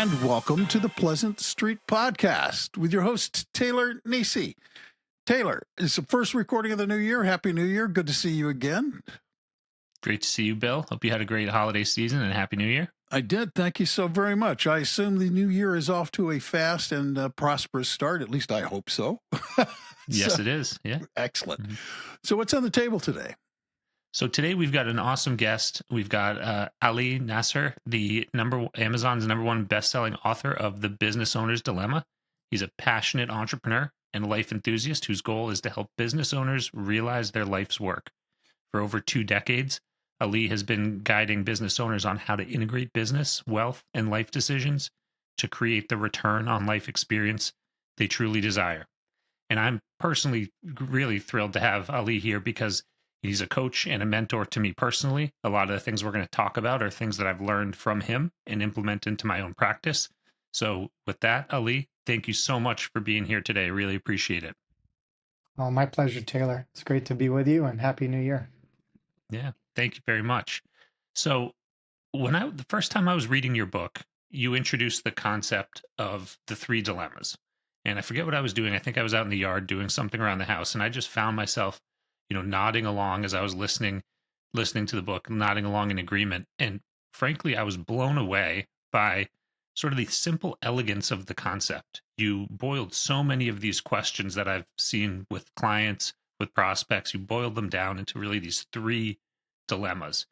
And welcome to the Pleasant Street Podcast with your host, Taylor Nissi. Taylor, it's the first recording of the new year. Happy New Year. Good to see you again. Great to see you, Bill. Hope you had a great holiday season and Happy New Year. I did. Thank you so very much. I assume the new year is off to a fast and prosperous start. At least I hope so. Yes, it is. Yeah. Excellent. So what's on the table today? So today we've got an awesome guest. We've got Ali Nasser, Amazon's number one best-selling author of The Business Owner's Dilemma. He's a passionate entrepreneur and life enthusiast whose goal is to help business owners realize their life's work. For over 2 decades, Ali has been guiding business owners on how to integrate business, wealth, and life decisions to create the return on life experience they truly desire. And I'm personally really thrilled to have Ali here because he's a coach and a mentor to me personally. A lot of the things we're going to talk about are things that I've learned from him and implement into my own practice. So with that, Ali, thank you so much for being here today. Really appreciate it. Oh, my pleasure, Taylor. It's great to be with you and Happy New Year. Yeah, thank you very much. So the first time I was reading your book, you introduced the concept of the 3 dilemmas. And I forget what I was doing. I think I was out in the yard doing something around the house, and I just found myself, nodding along as I was listening to the book, nodding along in agreement. And frankly, I was blown away by sort of the simple elegance of the concept. You boiled so many of these questions that I've seen with clients, with prospects, you boiled them down into really these 3 dilemmas.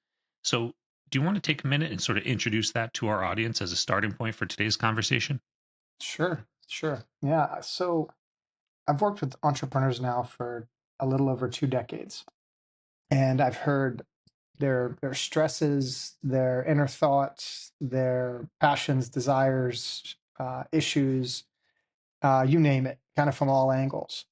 So do you want to take a minute and sort of introduce that to our audience as a starting point for today's conversation? Sure. Yeah. So I've worked with entrepreneurs now for a little over 2 decades, and I've heard their stresses, their inner thoughts, their passions, desires, issues, you name it, kind of from all angles.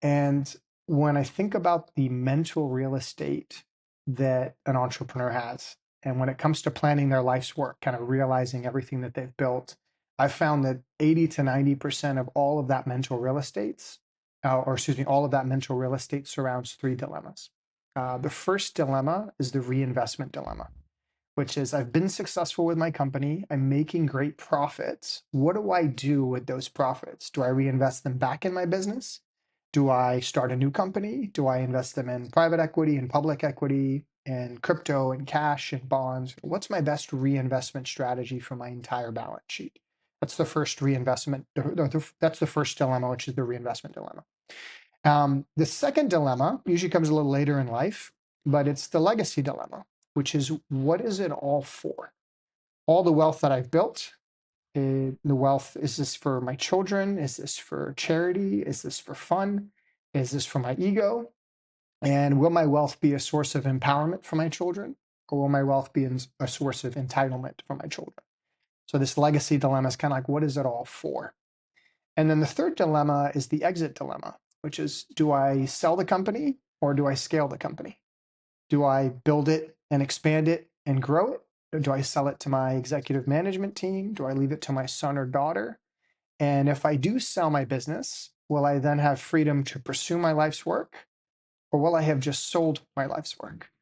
And when I think about the mental real estate that an entrepreneur has, and when it comes to planning their life's work, kind of realizing everything that they've built, I've found that 80 to 90% of all of that mental real estate, all of that mental real estate surrounds 3 dilemmas. The first dilemma is the reinvestment dilemma, which is I've been successful with my company. I'm making great profits. What do I do with those profits? Do I reinvest them back in my business? Do I start a new company? Do I invest them in private equity and public equity and crypto and cash and bonds? What's my best reinvestment strategy for my entire balance sheet? That's the first reinvestment. That's the first dilemma, which is the reinvestment dilemma. The second dilemma usually comes a little later in life, but it's the legacy dilemma, which is what is it all for? All the wealth that I've built, the wealth, is this for my children? Is this for charity? Is this for fun? Is this for my ego? And will my wealth be a source of empowerment for my children? Or will my wealth be a source of entitlement for my children? So this legacy dilemma is kind of like, what is it all for? And then the third dilemma is the exit dilemma, which is, do I sell the company or do I scale the company? Do I build it and expand it and grow it? Or do I sell it to my executive management team? Do I leave it to my son or daughter? And if I do sell my business, will I then have freedom to pursue my life's work? Or will I have just sold my life's work?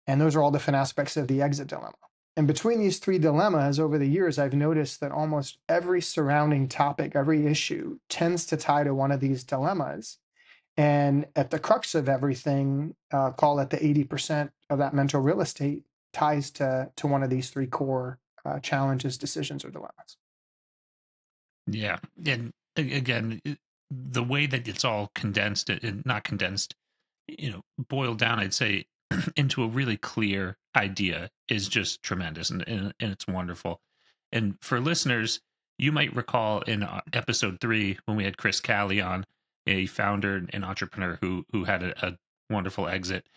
And those are all different aspects of the exit dilemma. And between these 3 dilemmas, over the years, I've noticed that almost every surrounding topic, every issue tends to tie to one of these dilemmas. And at the crux of everything, call it the 80% of that mental real estate, ties to one of these 3 core challenges, decisions, or dilemmas. Yeah. And again, the way that it's all condensed, not condensed, boiled down, I'd say, into a really clear idea is just tremendous and it's wonderful. And for listeners, you might recall in episode 3 when we had Chris Calley on, a founder and entrepreneur who had a wonderful exit.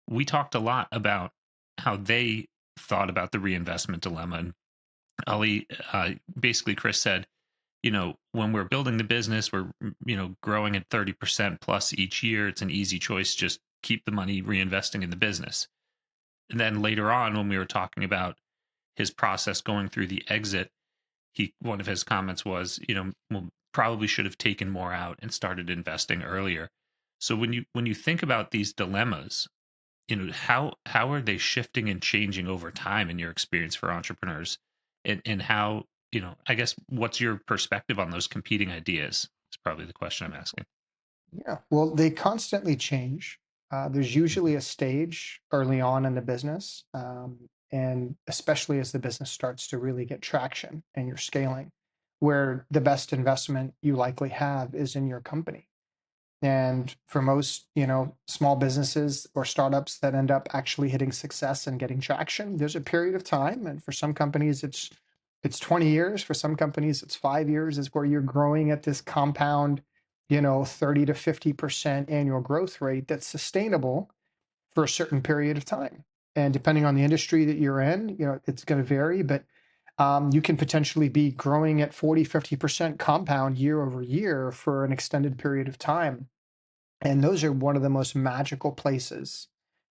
We talked a lot about how they thought about the reinvestment dilemma. And Ali, basically, Chris said, when we're building the business, we're, growing at 30% plus each year. It's an easy choice. Just keep the money reinvesting in the business. And then later on, when we were talking about his process going through the exit, one of his comments was, well, probably should have taken more out and started investing earlier. So when you think about these dilemmas, how are they shifting and changing over time in your experience for entrepreneurs, and how I guess what's your perspective on those competing ideas? Is probably the question I'm asking. Yeah, well, they constantly change. There's Mhm. usually a stage early on in the business, and especially as the business starts to really get traction and you're scaling, where the best investment you likely have is in your company. And for most, small businesses or startups that end up actually hitting success and getting traction, there's a period of time. And for some companies, it's 20 years. For some companies, it's 5 years, is where you're growing at this compound, 30 to 50% annual growth rate that's sustainable for a certain period of time. And depending on the industry that you're in, it's going to vary, but you can potentially be growing at 40, 50% compound year over year for an extended period of time, and those are one of the most magical places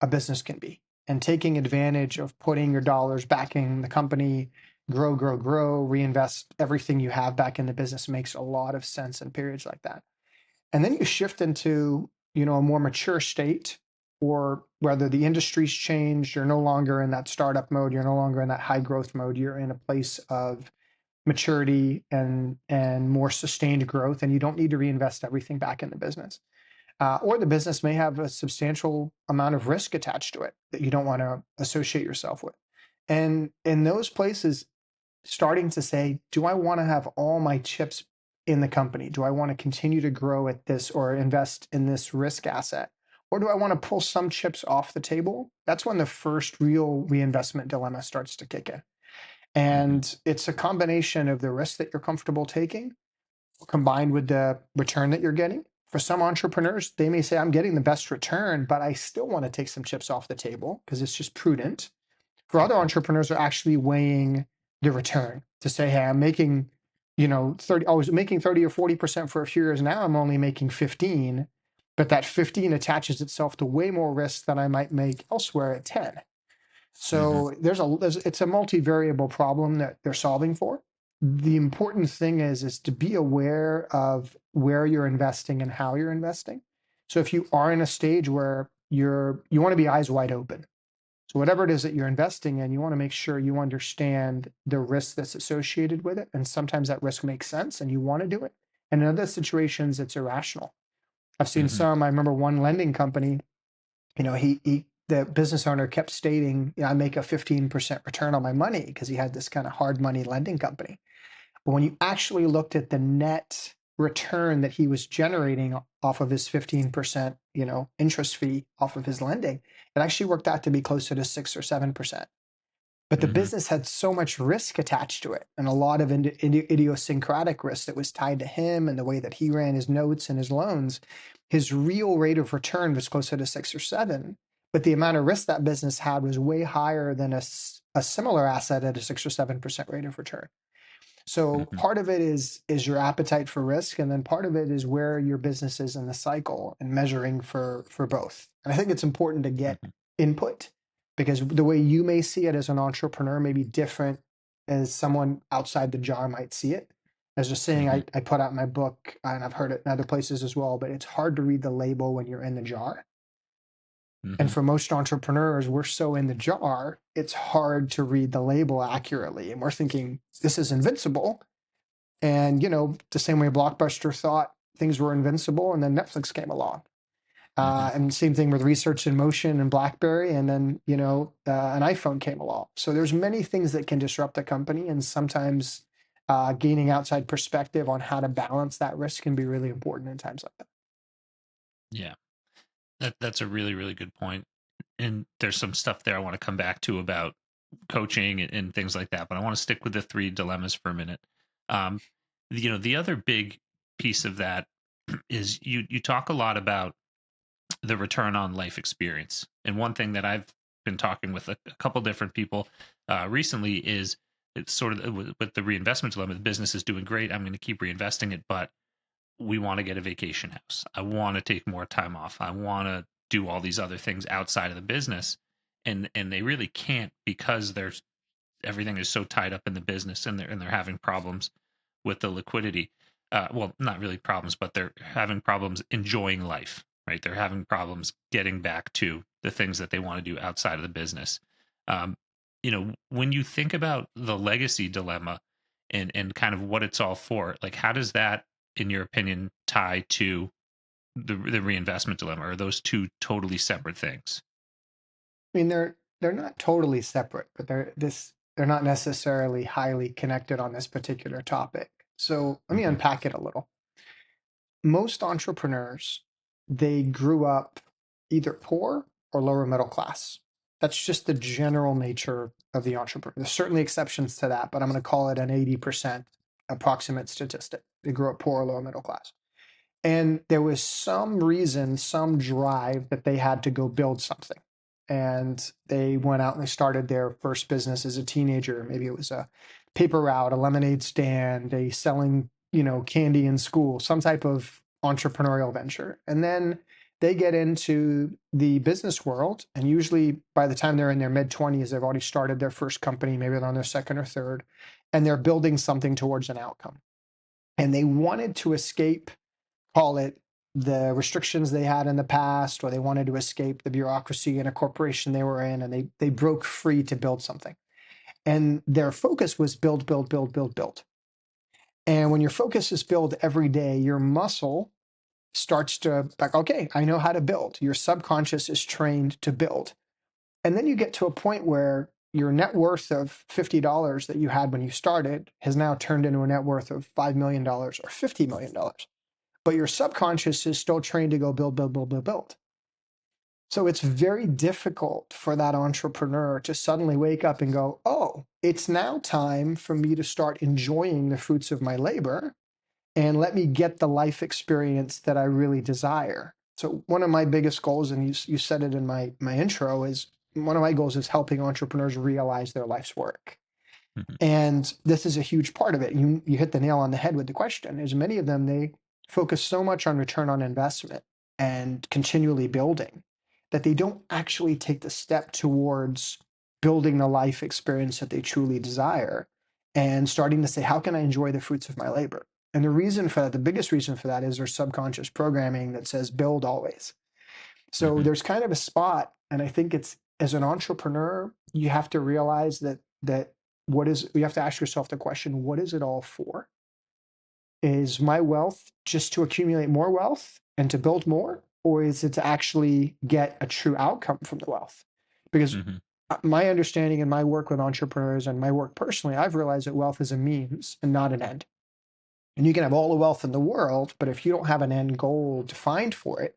a business can be. And taking advantage of putting your dollars backing the company, grow, grow, grow, reinvest everything you have back in the business makes a lot of sense in periods like that. And then you shift into, a more mature state, or whether the industry's changed, you're no longer in that startup mode, you're no longer in that high growth mode, you're in a place of maturity and more sustained growth, and you don't need to reinvest everything back in the business, or the business may have a substantial amount of risk attached to it that you don't want to associate yourself with. And in those places, starting to say, do I want to have all my chips in the company? Do I want to continue to grow at this or invest in this risk asset? Or do I want to pull some chips off the table? That's when the first real reinvestment dilemma starts to kick in. Mhm. And it's a combination of the risk that you're comfortable taking combined with the return that you're getting. For some entrepreneurs, they may say, I'm getting the best return, but I still want to take some chips off the table because it's just prudent. For other Mhm. entrepreneurs, are actually weighing the return to say, hey, I'm making, 30, I was making 30 or 40% for a few years. Now I'm only making 15, but that 15 attaches itself to way more risk than I might make elsewhere at 10. Mhm. So it's a multivariable problem that they're solving for. The important thing is to be aware of where you're investing and how you're investing. So if you are in a stage where you want to be eyes wide open. So whatever it is that you're investing in, you want to make sure you understand the risk that's associated with it. And sometimes that risk makes sense and you want to do it. And in other situations, it's irrational. I've seen Mhm. some. I remember one lending company, the business owner kept stating, I make a 15% return on my money, because he had this kind of hard money lending company. But when you actually looked at the net return that he was generating off of his 15%, interest fee off of his lending, it actually worked out to be closer to 6 or 7%. But the Mhm. business had so much risk attached to it, and a lot of idiosyncratic risk that was tied to him and the way that he ran his notes and his loans. His real rate of return was closer to 6 or 7, but the amount of risk that business had was way higher than a similar asset at a 6 or 7% rate of return. So Mhm. part of it is your appetite for risk, and then part of it is where your business is in the cycle and measuring for both. And I think it's important to get Mhm. input, because the way you may see it as an entrepreneur may be different as someone outside the jar might see it. As just saying, Mhm. I put out my book, and I've heard it in other places as well, but it's hard to read the label when you're in the jar. And Mhm. for most entrepreneurs, we're so in the jar, it's hard to read the label accurately. And we're thinking, this is invincible. And, the same way Blockbuster thought things were invincible, and then Netflix came along. Mhm. And same thing with Research in Motion and BlackBerry, and then, an iPhone came along. So there's many things that can disrupt a company, and sometimes gaining outside perspective on how to balance that risk can be really important in times like that. Yeah. That's a really, really good point. And there's some stuff there I want to come back to about coaching and things like that, but I want to stick with the three dilemmas for a minute. Um, the other big piece of that is you talk a lot about the return on life experience. And one thing that I've been talking with a couple different people recently is it's sort of with the reinvestment dilemma. The business is doing great. I'm going to keep reinvesting it, but we want to get a vacation house. I want to take more time off. I want to do all these other things outside of the business, and they really can't because there's everything is so tied up in the business, and they're having problems with the liquidity. Well, not really problems, but they're having problems enjoying life. Right? They're having problems getting back to the things that they want to do outside of the business. When you think about the legacy dilemma, and kind of what it's all for. Like, how does that, in your opinion, tie to the reinvestment dilemma? Or are those two totally separate things? I mean, they're not totally separate, but they're not necessarily highly connected on this particular topic. So let me Hmm. unpack it a little. Most entrepreneurs, they grew up either poor or lower middle class. That's just the general nature of the entrepreneur. There's certainly exceptions to that, but I'm going to call it an 80% approximate statistic. They grew up poor or lower middle class. And there was some reason, some drive that they had to go build something. And they went out and they started their first business as a teenager. Maybe it was a paper route, a lemonade stand, a selling, candy in school, some type of entrepreneurial venture. And then they get into the business world. And usually by the time they're in their mid 20s, they've already started their first company, maybe they're on their second or third, and they're building something towards an outcome. And they wanted to escape, call it, the restrictions they had in the past, or they wanted to escape the bureaucracy in a corporation they were in, and they broke free to build something. And their focus was build, build, build, build, build. And when your focus is build every day, your muscle starts to like, okay, I know how to build. Your subconscious is trained to build. And then you get to a point where your net worth of $50 that you had when you started has now turned into a net worth of $5 million or $50 million. But your subconscious is still trained to go build, build, build, build, build. So it's very difficult for that entrepreneur to suddenly wake up and go, oh, it's now time for me to start enjoying the fruits of my labor and let me get the life experience that I really desire. So one of my biggest goals, and you said it in my intro, is one of my goals is helping entrepreneurs realize their life's work. Hmm. And this is a huge part of it. You hit the nail on the head with the question. Is many of them, they focus so much on return on investment and continually building that they don't actually take the step towards building the life experience that they truly desire and starting to say, how can I enjoy the fruits of my labor? And the reason for that, the biggest reason for that is their subconscious programming that says build always. So Hmm. there's kind of a spot, and I think it's, as an entrepreneur, you have to realize that you have to ask yourself the question, what is it all for? Is my wealth just to accumulate more wealth and to build more, or is it to actually get a true outcome from the wealth? Because Hmm. my understanding and my work with entrepreneurs and my work personally, I've realized that wealth is a means and not an end. And you can have all the wealth in the world, but if you don't have an end goal defined for it,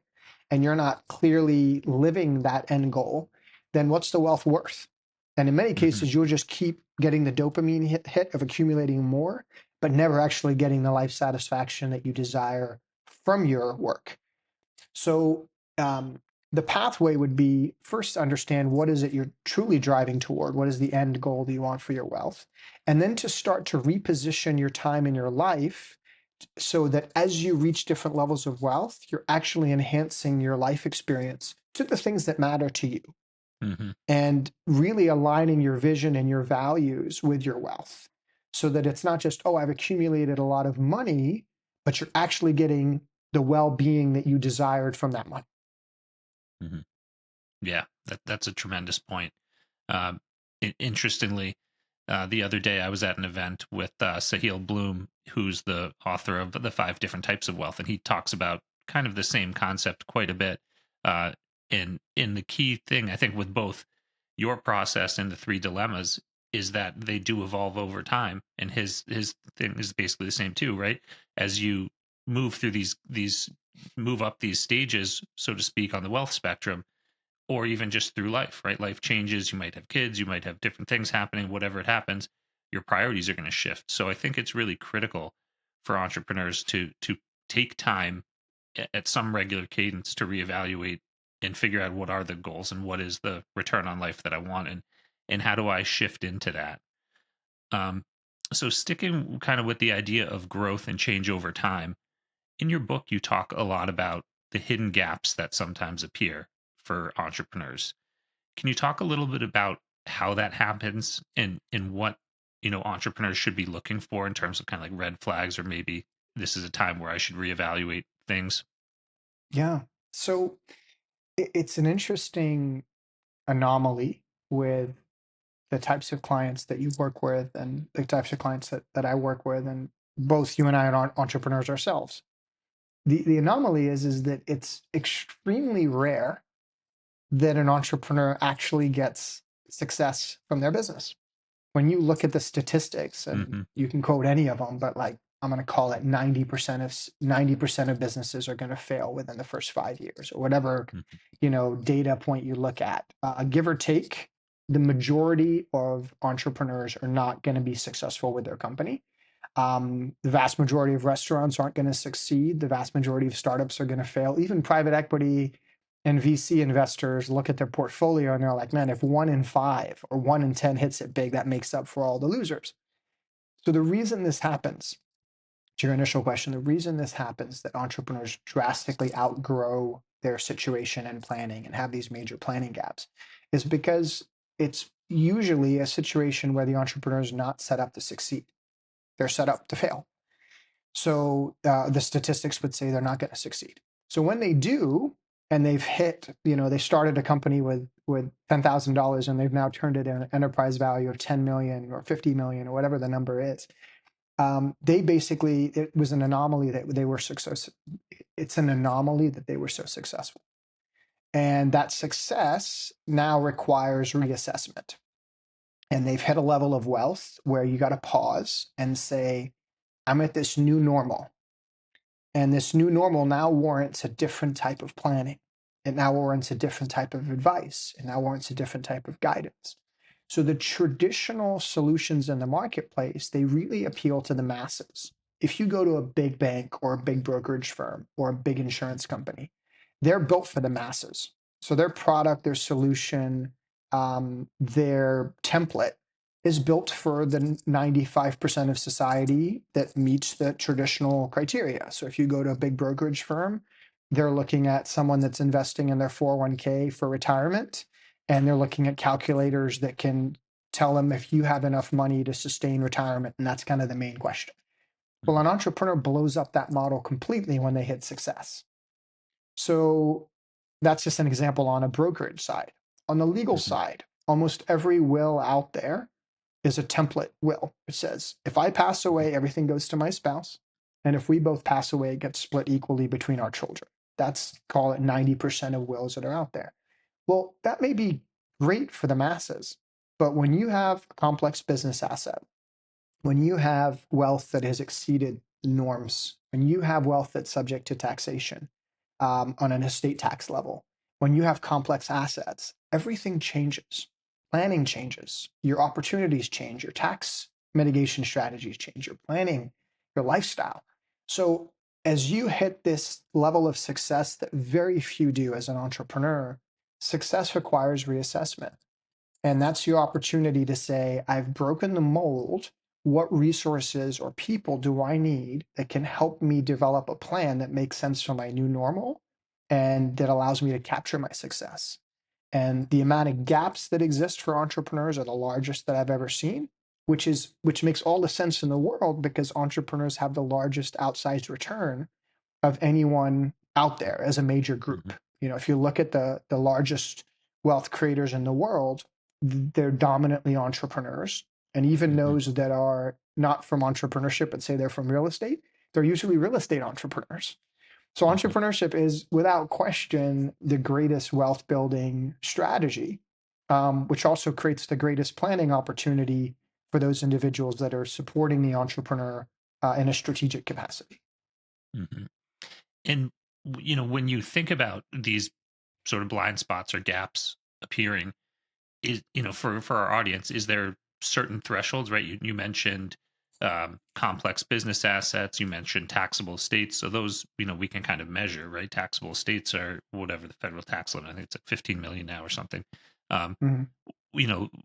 and you're not clearly living that end goal, then what's the wealth worth? And in many Hmm. cases, you'll just keep getting the dopamine hit of accumulating more, but never actually getting the life satisfaction that you desire from your work. So um, the pathway would be first to understand what is it you're truly driving toward, what is the end goal that you want for your wealth, and then to start to reposition your time in your life so that as you reach different levels of wealth, you're actually enhancing your life experience to the things that matter to you Hmm. and really aligning your vision and your values with your wealth so that it's not just, oh, I've accumulated a lot of money, but you're actually getting the well-being that you desired from that money. Hmm. Yeah, that's a tremendous point. Um, Interestingly, the other day I was at an event with Sahil Bloom, who's the author of The Five Different Types of Wealth, and he talks about kind of the same concept quite a bit. Uh, in the key thing, I think, with both your process and the three dilemmas is that they do evolve over time, and his thing is basically the same too, right? As you move through these move up these stages, so to speak, on the wealth spectrum, or even just through life, right? Life changes. You might have kids, you might have different things happening, whatever it happens, your priorities are going to shift. So I think it's really critical for entrepreneurs to take time at some regular cadence to reevaluate and figure out what are the goals and what is the return on life that I want, and how do I shift into that. Um, so sticking kind of with the idea of growth and change over time, in your book you talk a lot about the hidden gaps that sometimes appear for entrepreneurs. Can you talk a little bit about how that happens and what, entrepreneurs should be looking for in terms of kind of like red flags, or maybe this is a time where I should reevaluate things? Yeah. So it's an interesting anomaly with the types of clients that you work with and the types of clients that I work with, and both you and I are entrepreneurs ourselves. The anomaly is that it's extremely rare that an entrepreneur actually gets success from their business. When you look at the statistics, and Mm-hmm. you can quote any of them, but like I'm going to call it 90% of businesses are going to fail within the first 5 years, or whatever data point you look at. Give or take, the majority of entrepreneurs are not going to be successful with their company. The vast majority of restaurants aren't going to succeed. The vast majority of startups are going to fail. Even private equity and VC investors look at their portfolio and they're like, man, if 1 in 5 or 1 in 10 hits it big, that makes up for all the losers. So the reason this happens, to your initial question, the reason this happens, that entrepreneurs drastically outgrow their situation and planning and have these major planning gaps, is because it's usually a situation where the entrepreneur is not set up to succeed. They're set up to fail. So the statistics would say they're not going to succeed. So when they do, and they've hit, they started a company with $10,000 and they've now turned it in an enterprise value of 10 million or 50 million or whatever the number is. It was an anomaly that they were successful. It's an anomaly that they were so successful. And that success now requires reassessment. And they've hit a level of wealth where you got to pause and say, I'm at this new normal. And this new normal now warrants a different type of planning. It now warrants a different type of advice. It now warrants a different type of guidance. So the traditional solutions in the marketplace, they really appeal to the masses. If you go to a big bank or a big brokerage firm or a big insurance company, they're built for the masses. So their product, their solution, their template is built for the 95% of society that meets the traditional criteria. So if you go to a big brokerage firm, they're looking at someone that's investing in their 401k for retirement, and they're looking at calculators that can tell them if you have enough money to sustain retirement. And that's kind of the main question. Well, an entrepreneur blows up that model completely when they hit success. So that's just an example on a brokerage side. On the legal Mm-hmm. side, almost every will out there is a template will. It says, if I pass away, everything goes to my spouse. And if we both pass away, it gets split equally between our children. That's, call it 90% of wills that are out there. Well, that may be great for the masses, but when you have a complex business asset, when you have wealth that has exceeded norms, when you have wealth that's subject to taxation on an estate tax level, when you have complex assets, everything changes. Planning changes, your opportunities change, your tax mitigation strategies change, your planning, your lifestyle. So as you hit this level of success that very few do as an entrepreneur, success requires reassessment. And that's your opportunity to say, I've broken the mold. What resources or people do I need that can help me develop a plan that makes sense for my new normal and that allows me to capture my success? And the amount of gaps that exist for entrepreneurs are the largest that I've ever seen, which makes all the sense in the world because entrepreneurs have the largest outsized return of anyone out there as a major group. If you look at the largest wealth creators in the world, they're dominantly entrepreneurs. And even Mm-hmm. those that are not from entrepreneurship, but say they're from real estate, they're usually real estate entrepreneurs. So Mm-hmm. entrepreneurship is without question the greatest wealth building strategy, which also creates the greatest planning opportunity for those individuals that are supporting the entrepreneur in a strategic capacity. Mm-hmm. And when you think about these sort of blind spots or gaps appearing, is for our audience, is there certain thresholds, right? You mentioned complex business assets, you mentioned taxable estates, so those we can kind of measure, right? Taxable estates are whatever the federal tax limit, I think it's like 15 million now or something. um Mhm.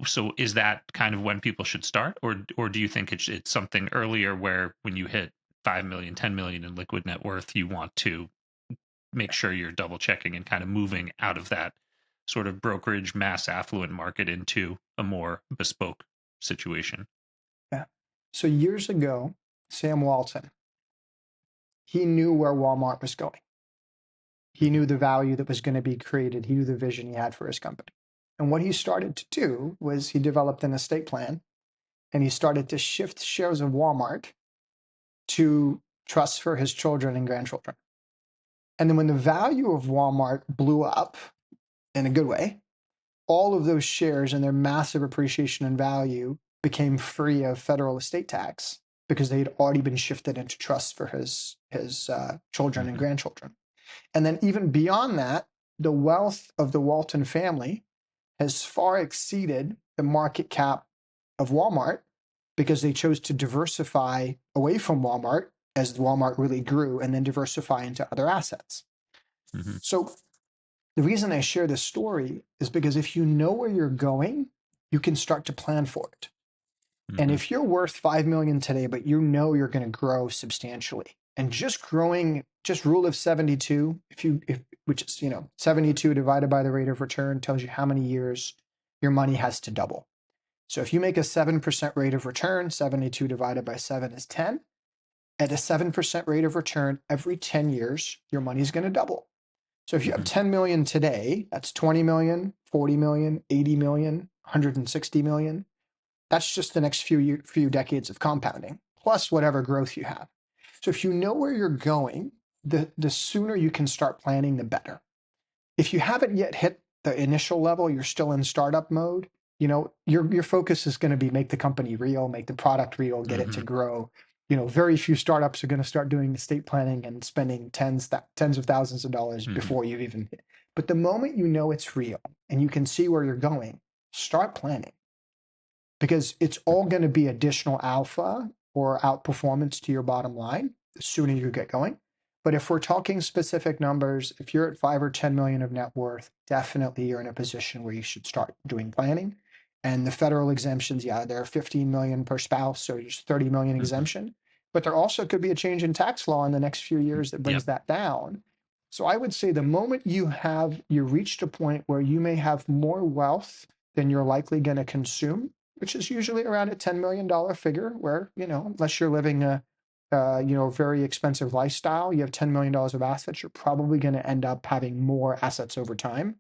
so is that kind of when people should start, or do you think it's something earlier where when you hit 5 million, 10 million in liquid net worth, you want to make sure you're double checking and kind of moving out of that sort of brokerage mass affluent market into a more bespoke situation? Yeah. So years ago, Sam Walton, he knew where Walmart was going. He Hmm. knew the value that was going to be created. He knew the vision he had for his company. And what he started to do was he developed an estate plan, and he started to shift shares of Walmart to trusts for his children and grandchildren. And then when the value of Walmart blew up in a good way, all of those shares and their massive appreciation in value became free of federal estate tax because they had already been shifted into trusts for his children and Mm-hmm. grandchildren. And then even beyond that, the wealth of the Walton family has far exceeded the market cap of Walmart because they chose to diversify away from Walmart as Walmart really grew and then diversify into other assets. Mm-hmm. So the reason I share this story is because if you know where you're going, you can start to plan for it. And Mm-hmm. if you're worth 5 million today, but you know you're going to grow substantially, and just growing, just rule of 72, which is 72 divided by the rate of return tells you how many years your money has to double. So if you make a 7% rate of return, 72 divided by 7 is 10. At a 7% rate of return, every 10 years, your money's going to double. So if you have Mm-hmm. 10 million today, that's 20 million, 40 million, 80 million, 160 million. That's just the next few decades of compounding, plus whatever growth you have. So if you know where you're going, the sooner you can start planning, the better. If you haven't yet hit the initial level, you're still in startup mode, your focus is going to be make the company real, make the product real, get it to Mm-hmm. grow. Very few startups are going to start doing estate planning and spending tens of thousands of dollars Mm-hmm. before you've even hit. But the moment you know it's real and you can see where you're going, start planning, because it's all going to be additional alpha or outperformance to your bottom line the sooner you get going. But if we're talking specific numbers, if you're at 5 or 10 million of net worth, definitely you're in a position where you should start doing planning. And the federal exemptions, yeah, there are 15 million per spouse, so there's 30 million Mm-hmm. exemption. But there also could be a change in tax law in the next few years that Yep. brings that down. So I would say the moment you reached a point where you may have more wealth than you're likely going to consume, which is usually around a $10 million figure where, unless you're living a very expensive lifestyle, you have $10 million of assets, you're probably going to end up having more assets over time.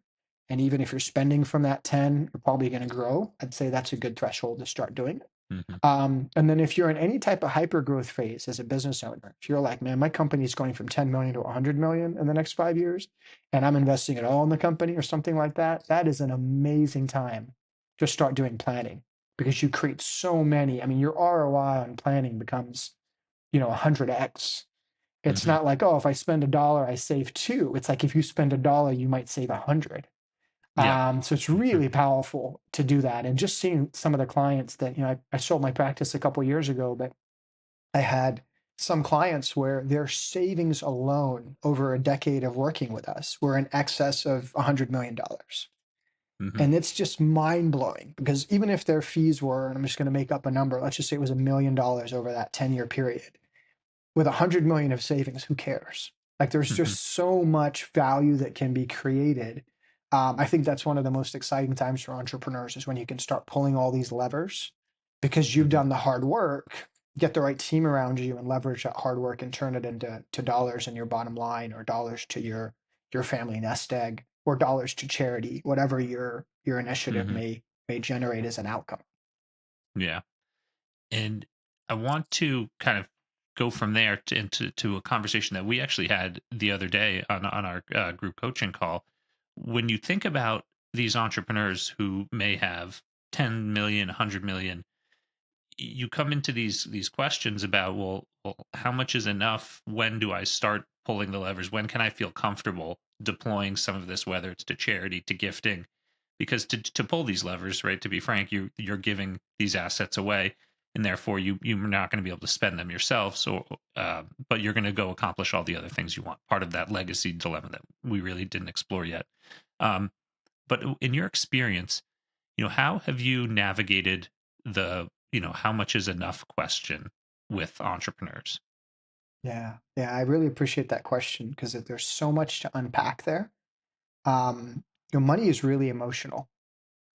And even if you're spending from that 10, you're probably going to grow. I'd say that's a good threshold to start doing it. Mm-hmm. And then if you're in any type of hyper growth phase as a business owner, if you're like, man, my company is going from 10 million to 100 million in the next 5 years, and I'm investing it all in the company or something like that, that is an amazing time to start doing planning because you create so many. I mean, your ROI on planning becomes, 100x. It's Mm-hmm. not like, oh, if I spend $1, I save two. It's like if you spend $1, you might save 100. Yep. So it's really powerful to do that. And just seeing some of the clients that, I sold my practice a couple of years ago, but I had some clients where their savings alone over a decade of working with us were in excess of $100 million. Mm-hmm. And it's just mind blowing because even if their fees were, and I'm just going to make up a number, let's just say it was $1 million over that 10-year period, with 100 million of savings, who cares? Like there's Mm-hmm. just so much value that can be created. I think that's one of the most exciting times for entrepreneurs is when you can start pulling all these levers because you've Mm-hmm. done the hard work, get the right team around you and leverage that hard work and turn it into dollars in your bottom line or dollars to your family nest egg or dollars to charity, whatever your initiative Mm-hmm. may generate as an outcome. Yeah. And I want to kind of go from there into a conversation that we actually had the other day on our group coaching call. When you think about these entrepreneurs who may have 10 million, 100 million, you come into these questions about, well, how much is enough? When do I start pulling the levers? When can I feel comfortable deploying some of this, whether it's to charity, to gifting? Because to pull these levers, right, to be frank, you're giving these assets away, and therefore you're not going to be able to spend them yourself. So but you're going to go accomplish all the other things you want, part of that legacy dilemma that we really didn't explore yet. But in your experience, how have you navigated the, how much is enough question with entrepreneurs? Yeah, yeah, I really appreciate that question because there's so much to unpack there. Money is really emotional.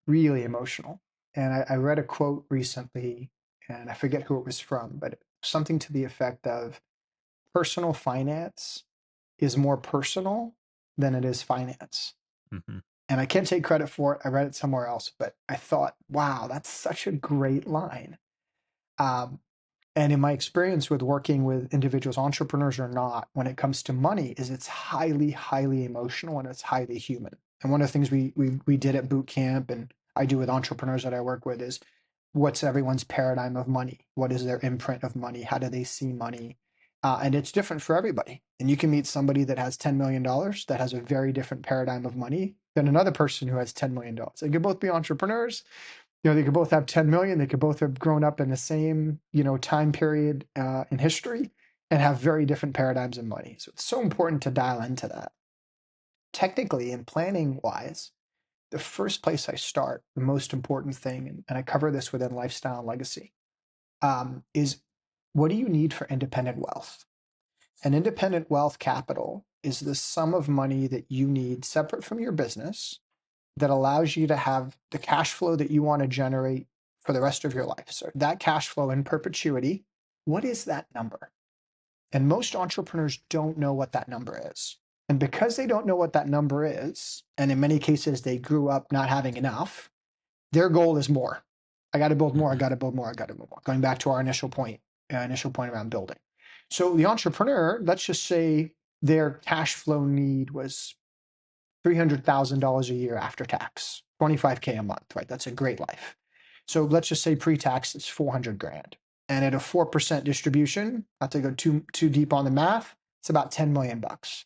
And I read a quote recently, and I forget who it was from, but something to the effect of personal finance is more personal than it is finance. Hmm. And I can't take credit for it. I read it somewhere else, but I thought, wow, that's such a great line. Um, and in my experience with working with individuals, entrepreneurs or not, when it comes to money, is it's highly, highly emotional and it's highly human. And one of the things we did at boot camp and I do with entrepreneurs that I work with is what's everyone's paradigm of money? What is their imprint of money? How do they see money? And it's different for everybody. And you can meet somebody that has $10 million that has a very different paradigm of money than another person who has $10 million. They could both be entrepreneurs. They could both have 10 million. They could both have grown up in the same, time period in history and have very different paradigms of money. So it's so important to dial into that. Technically and planning wise, the first place I start, the most important thing, and I cover this within lifestyle and legacy, is what do you need for independent wealth? And independent wealth capital is the sum of money that you need separate from your business that allows you to have the cash flow that you want to generate for the rest of your life. So that cash flow in perpetuity, what is that number? And most entrepreneurs don't know what that number is. And because they don't know what that number is, and in many cases they grew up not having enough, their goal is more. I got to build more. I got to build more. I got to build more. Going back to our initial point around building. So the entrepreneur, let's just say their cash flow need was $300,000 a year after tax, 25K a month, right? That's a great life. So let's just say pre-tax it's 400 grand. And at a 4% distribution, not to go too deep on the math, it's about 10 million bucks.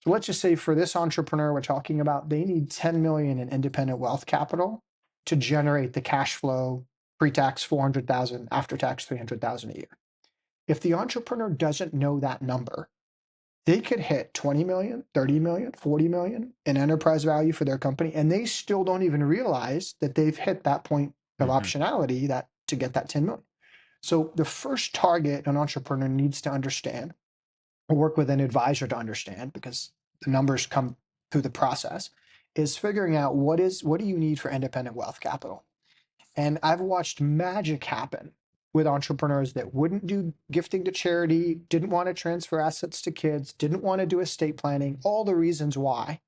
So let's just say for this entrepreneur we're talking about, they need 10 million in independent wealth capital to generate the cash flow, pre-tax 400,000, after tax 300,000 a year. If the entrepreneur doesn't know that number, they could hit 20 million, 30 million, 40 million in enterprise value for their company, and they still don't even realize that they've hit that point of optionality that to get that 10 million. So the first target an entrepreneur needs to understand, or work with an advisor to understand, because the numbers come through the process, is figuring out what do you need for independent wealth capital. And I've watched magic happen with entrepreneurs that wouldn't do gifting to charity, didn't want to transfer assets to kids, didn't want to do estate planning, all the reasons why.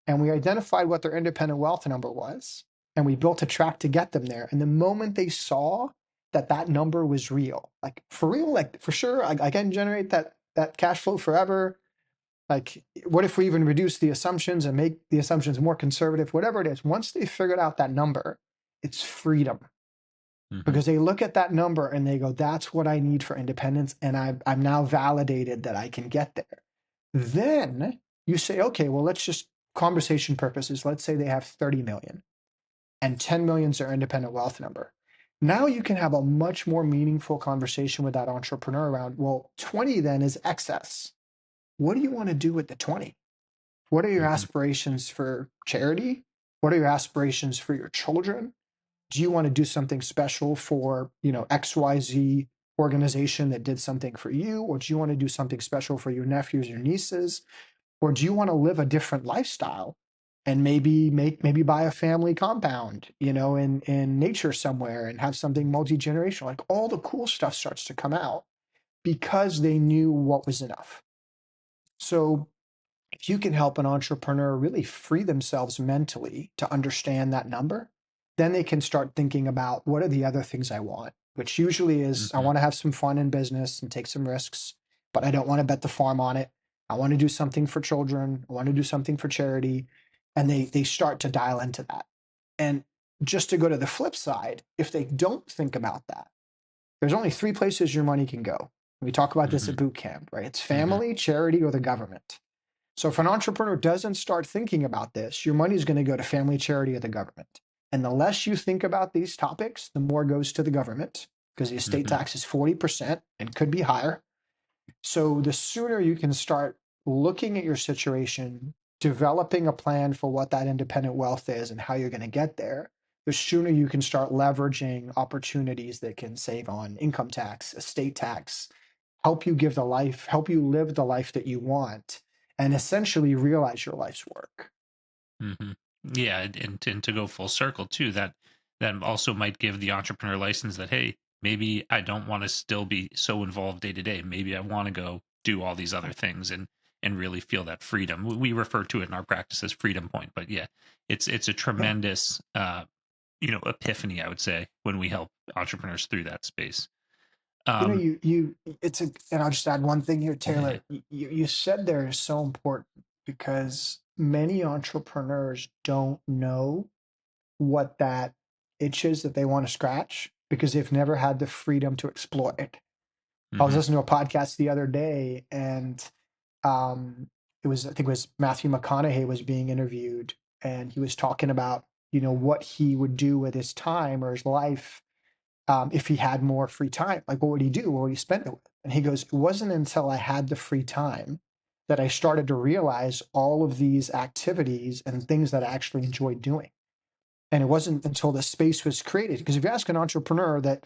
And we identified what their independent wealth number was, and we built a track to get them there. And the moment they saw that number was real, like for real, like for sure, I can generate that cash flow forever. Like, what if we even reduce the assumptions and make the assumptions more conservative, whatever it is, once they figured out that number, it's freedom. Because they look at that number and they go, that's what I need for independence. And I'm now validated that I can get there. Then you say, okay, well, let's just conversation purposes. Let's say they have 30 million and 10 million is their independent wealth number. Now you can have a much more meaningful conversation with that entrepreneur around, well, 20 then is excess. What do you want to do with the 20? What are your aspirations for charity? What are your aspirations for your children? Do you want to do something special for, XYZ organization that did something for you? Or do you want to do something special for your nephews or nieces? Or do you want to live a different lifestyle and maybe buy a family compound, in nature somewhere and have something multi-generational? Like all the cool stuff starts to come out because they knew what was enough. So if you can help an entrepreneur really free themselves mentally to understand that number, then they can start thinking about what are the other things I want, which usually is I want to have some fun in business and take some risks, but I don't want to bet the farm on it. I want to do something for children. I want to do something for charity. And they start to dial into that. And just to go to the flip side, if they don't think about that, there's only three places your money can go. We talk about this at boot camp, right? It's family, charity, or the government. So if an entrepreneur doesn't start thinking about this, your money is going to go to family, charity, or the government. And the less you think about these topics, the more goes to the government because the estate tax is 40% and could be higher. So the sooner you can start looking at your situation, developing a plan for what that independent wealth is and how you're going to get there, the sooner you can start leveraging opportunities that can save on income tax, estate tax, help you live the life that you want, and essentially realize your life's work. Yeah, and to go full circle too, that also might give the entrepreneur license that, hey, maybe I don't want to still be so involved day to day. Maybe I want to go do all these other things, and and really feel that freedom. We refer to it in our practice as freedom point, but yeah, it's a Yeah. tremendous epiphany, I would say, when we help entrepreneurs through that space. Um, It's a, and I'll just add one thing here, yeah. Taylor. You said there is so important because many entrepreneurs don't know what that itch is that they want to scratch because they've never had the freedom to explore it. I was Hmm. listening to a podcast the other day, and I think it was Matthew McConaughey was being interviewed, and he was talking about, what he would do with his time or his life, if he had more free time. Like, what would he do? What would he spend it with? And he goes, it wasn't until I had the free time that I started to realize all of these activities and things that I actually enjoyed doing. And it wasn't until the space was created. Because if you ask an entrepreneur that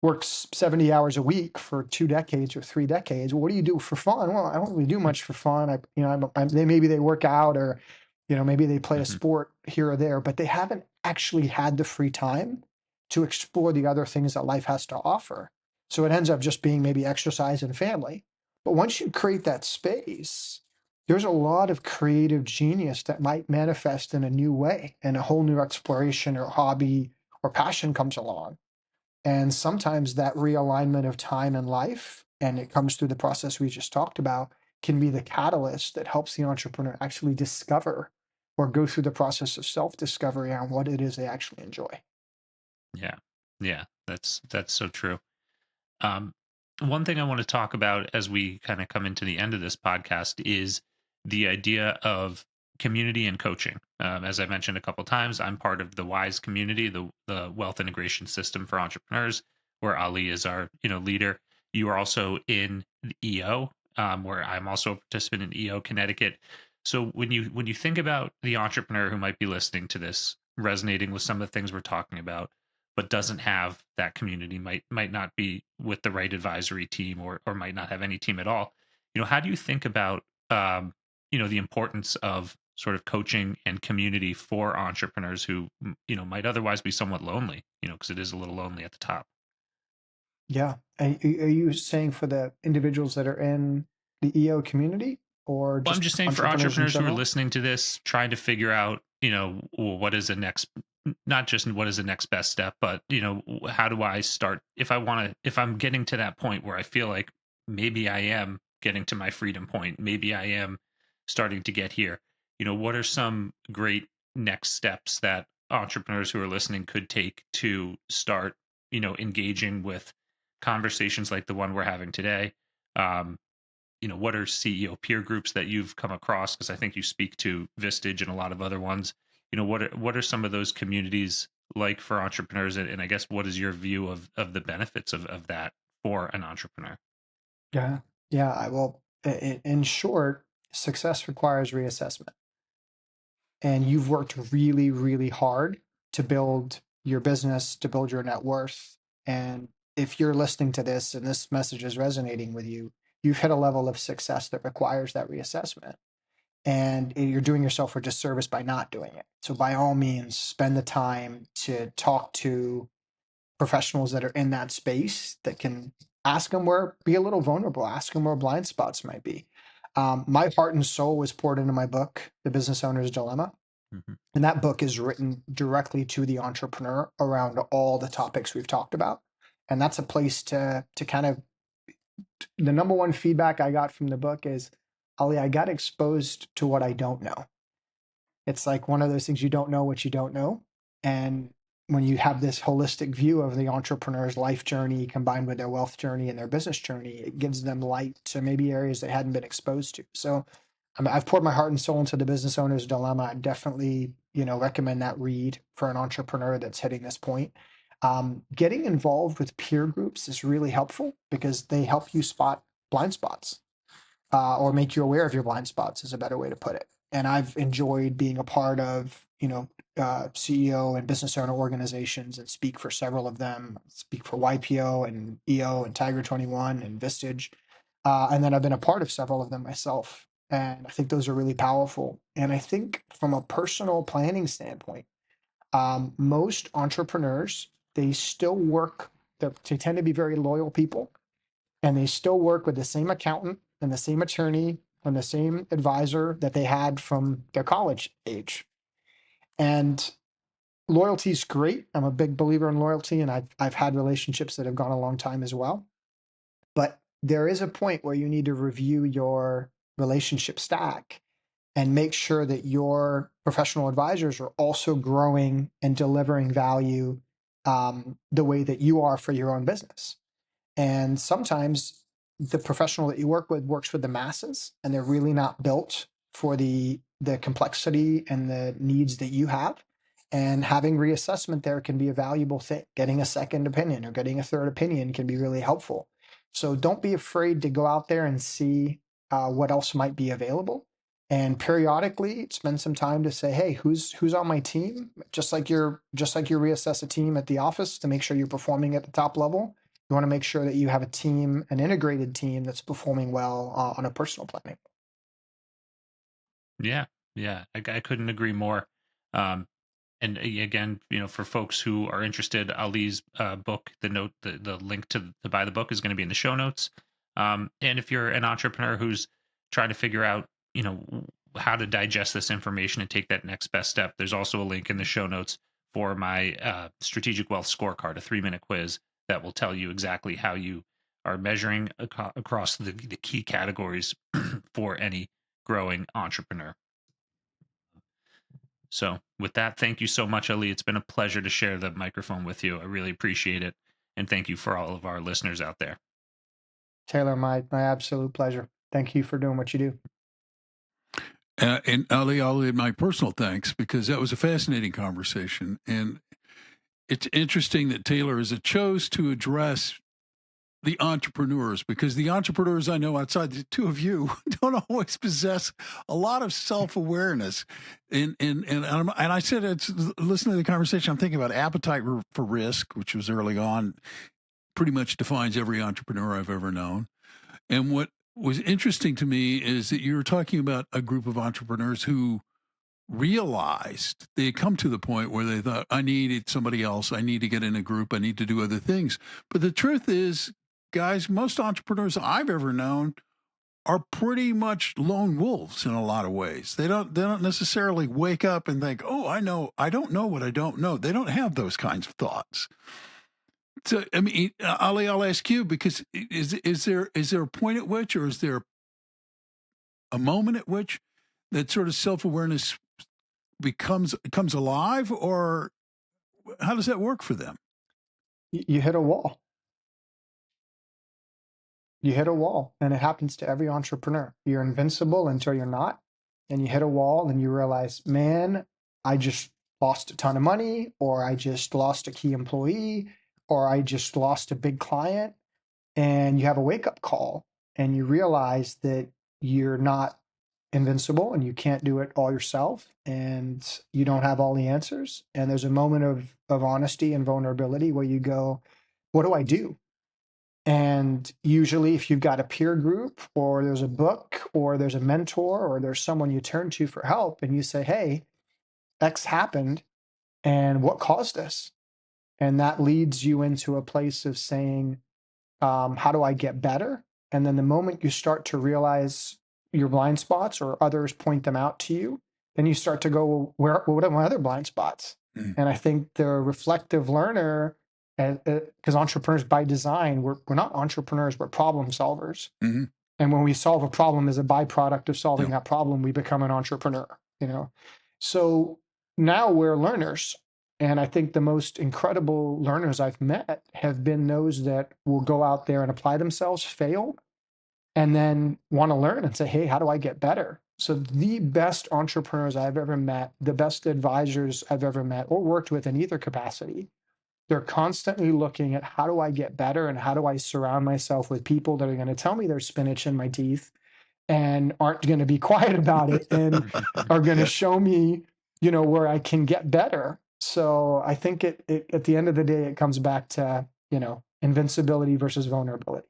works 70 hours a week for 2 decades or 3 decades, well, what do you do for fun? Well, I don't really do much for fun. Maybe they work out, or, maybe they play a Hmm. sport here or there, but they haven't actually had the free time to explore the other things that life has to offer. So it ends up just being maybe exercise and family. But once you create that space, there's a lot of creative genius that might manifest in a new way, and a whole new exploration or hobby or passion comes along. And sometimes that realignment of time and life, and it comes through the process we just talked about, can be the catalyst that helps the entrepreneur actually discover or go through the process of self discovery on what it is they actually enjoy. Yeah. Yeah. That's so true. Um, One thing I want to talk about as we kind of come into the end of this podcast is the idea of community and coaching. As I mentioned a couple times, I'm part of the WISE community, the Wealth Integration System for Entrepreneurs, where Ali is our leader. You are also in the EO, where I'm also a participant in EO Connecticut. So when you think about the entrepreneur who might be listening to this, resonating with some of the things we're talking about, but doesn't have that community, might not be with the right advisory team, or might not have any team at all. How do you think about the importance of sort of coaching and community for entrepreneurs who might otherwise be somewhat lonely, because it is a little lonely at the top. Yeah. Are you saying for the individuals that are in the EO community, or Well, I'm just just saying for entrepreneurs in entrepreneurs who are general? listening to this, trying to figure out, well, what is the next, not just what is the next best step, but, how do I start if I'm getting to that point where I feel like maybe I am getting to my freedom point, maybe I am starting to get here, what are some great next steps that entrepreneurs who are listening could take to start, engaging with conversations like the one we're having today? Um, what are CEO peer groups that you've come across? Because I think you speak to Vistage and a lot of other ones. What are some of those communities like for entrepreneurs? And I guess what is your view of the benefits of that for an entrepreneur? Yeah. Yeah. I will. In short, success requires reassessment. And you've worked really, really hard to build your business, to build your net worth. And if you're listening to this and this message is resonating with you, you've hit a level of success that requires that reassessment. And you're doing yourself a disservice by not doing it. So, by all means, spend the time to talk to professionals that are in that space that can ask them be a little vulnerable, ask them where blind spots might be. My heart and soul was poured into my book, The Business Owner's Dilemma. Hmm. And that book is written directly to the entrepreneur around all the topics we've talked about. And that's a place to kind of, the number one feedback I got from the book is, Ali, I got exposed to what I don't know. It's like one of those things, you don't know what you don't know. And when you have this holistic view of the entrepreneur's life journey combined with their wealth journey and their business journey, it gives them light to maybe areas they hadn't been exposed to. So I've poured my heart and soul into The Business Owner's Dilemma. I definitely, recommend that read for an entrepreneur that's hitting this point. Getting involved with peer groups is really helpful because they help you spot blind spots, or make you aware of your blind spots is a better way to put it. And I've enjoyed being a part of, CEO and business owner organizations and speak for several of them, speak for YPO and EO and Tiger 21 and Vistage. And then I've been a part of several of them myself. And I think those are really powerful. And I think from a personal planning standpoint, most entrepreneurs, they still work, they tend to be very loyal people, and they still work with the same accountant and the same attorney from the same advisor that they had from their college age. And loyalty is great. I'm a big believer in loyalty, and I've had relationships that have gone a long time as well. But there is a point where you need to review your relationship stack and make sure that your professional advisors are also growing and delivering value the way that you are for your own business. And sometimes the professional that you work with works for the masses, and they're really not built for the complexity and the needs that you have. And having reassessment there can be a valuable thing. Getting a second opinion or getting a third opinion can be really helpful. So don't be afraid to go out there and see what else might be available. And periodically spend some time to say, hey, who's on my team? Just like you reassess a team at the office to make sure you're performing at the top level. You want to make sure that you have a team, an integrated team that's performing well on a personal planning. Yeah, yeah, I couldn't agree more. And again, for folks who are interested, Ali's book, the link to buy the book is going to be in the show notes. And if you're an entrepreneur who's trying to figure out, how to digest this information and take that next best step, there's also a link in the show notes for my strategic wealth scorecard, a 3-minute quiz that will tell you exactly how you are measuring across the key categories for any growing entrepreneur. So with that, thank you so much, Ali. It's been a pleasure to share the microphone with you. I really appreciate it. And thank you for all of our listeners out there. Taylor, my absolute pleasure. Thank you for doing what you do. And Ali, I'll add my personal thanks, because that was a fascinating conversation. And it's interesting that Taylor has chose to address the entrepreneurs, because the entrepreneurs I know outside the two of you don't always possess a lot of self-awareness. And I said, it's listening to the conversation, I'm thinking about appetite for risk, which was early on, pretty much defines every entrepreneur I've ever known. And what was interesting to me is that you were talking about a group of entrepreneurs who realized they had come to the point where they thought, I needed somebody else. I need to get in a group. I need to do other things. But the truth is, guys, most entrepreneurs I've ever known are pretty much lone wolves in a lot of ways. They don't necessarily wake up and think, oh, I don't know what I don't know. They don't have those kinds of thoughts. So, I mean, Ali, I'll ask you, because is there a point at which, or is there a moment at which that sort of self-awareness comes alive, or how does that work for them? You hit a wall. You hit a wall, and it happens to every entrepreneur. You're invincible until you're not, and you hit a wall and you realize, man, I just lost a ton of money, or I just lost a key employee, or I just lost a big client. And you have a wake-up call, and you realize that you're not invincible and you can't do it all yourself, and you don't have all the answers. And there's a moment of honesty and vulnerability where you go, what do I do? And usually, if you've got a peer group, or there's a book, or there's a mentor, or there's someone you turn to for help, and you say, hey, X happened, and what caused this? And that leads you into a place of saying, how do I get better? And then the moment you start to realize your blind spots, or others point them out to you, then you start to go, well, what are my other blind spots? Mm. And I think the reflective learner, because entrepreneurs by design, we're not entrepreneurs, we're problem solvers. Mm-hmm. And when we solve a problem as a byproduct of solving Yeah. that problem, we become an entrepreneur, So now we're learners. And I think the most incredible learners I've met have been those that will go out there and apply themselves, fail, and then want to learn and say, hey, how do I get better? So the best entrepreneurs I've ever met, the best advisors I've ever met or worked with in either capacity, they're constantly looking at, how do I get better, and how do I surround myself with people that are going to tell me there's spinach in my teeth and aren't going to be quiet about it, and are going to show me, where I can get better. So I think it at the end of the day, it comes back to, invincibility versus vulnerability.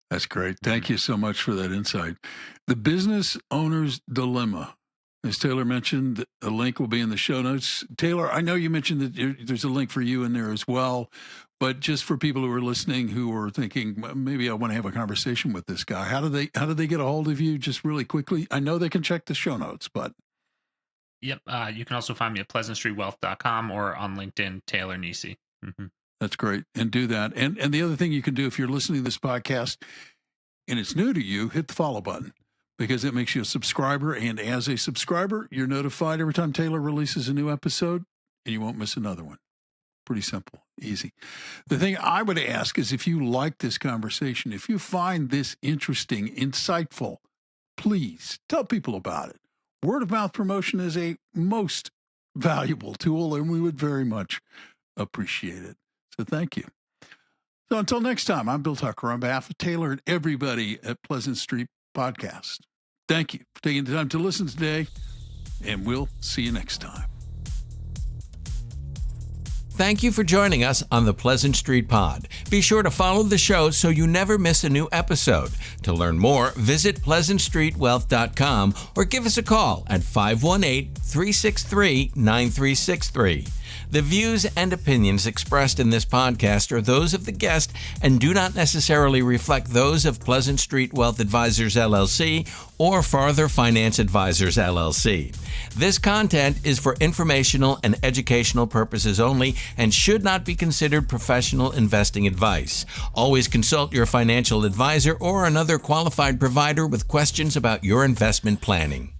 That's great. Thank you so much for that insight. The business owner's dilemma. As Taylor mentioned, a link will be in the show notes. Taylor, I know you mentioned that there's a link for you in there as well, but just for people who are listening who are thinking, maybe I want to have a conversation with this guy, how do they get a hold of you just really quickly? I know they can check the show notes, but. Yep. You can also find me at pleasantstreetwealth.com or on LinkedIn, Taylor Nissi. Mm-hmm. That's great. And do that. And the other thing you can do if you're listening to this podcast and it's new to you, hit the follow button, because it makes you a subscriber. And as a subscriber, you're notified every time Taylor releases a new episode, and you won't miss another one. Pretty simple, easy. The thing I would ask is, if you like this conversation, if you find this interesting, insightful, please tell people about it. Word of mouth promotion is a most valuable tool, and we would very much appreciate it. So thank you. So until next time, I'm Bill Tucker on behalf of Taylor and everybody at Pleasant Street Podcast. Thank you for taking the time to listen today, and we'll see you next time. Thank you for joining us on the Pleasant Street Pod. Be sure to follow the show so you never miss a new episode. To learn more, visit pleasantstreetwealth.com or give us a call at 518-363-9363. The views and opinions expressed in this podcast are those of the guest and do not necessarily reflect those of Pleasant Street Wealth Advisors, LLC or Farther Finance Advisors, LLC. This content is for informational and educational purposes only and should not be considered professional investing advice. Always consult your financial advisor or another qualified provider with questions about your investment planning.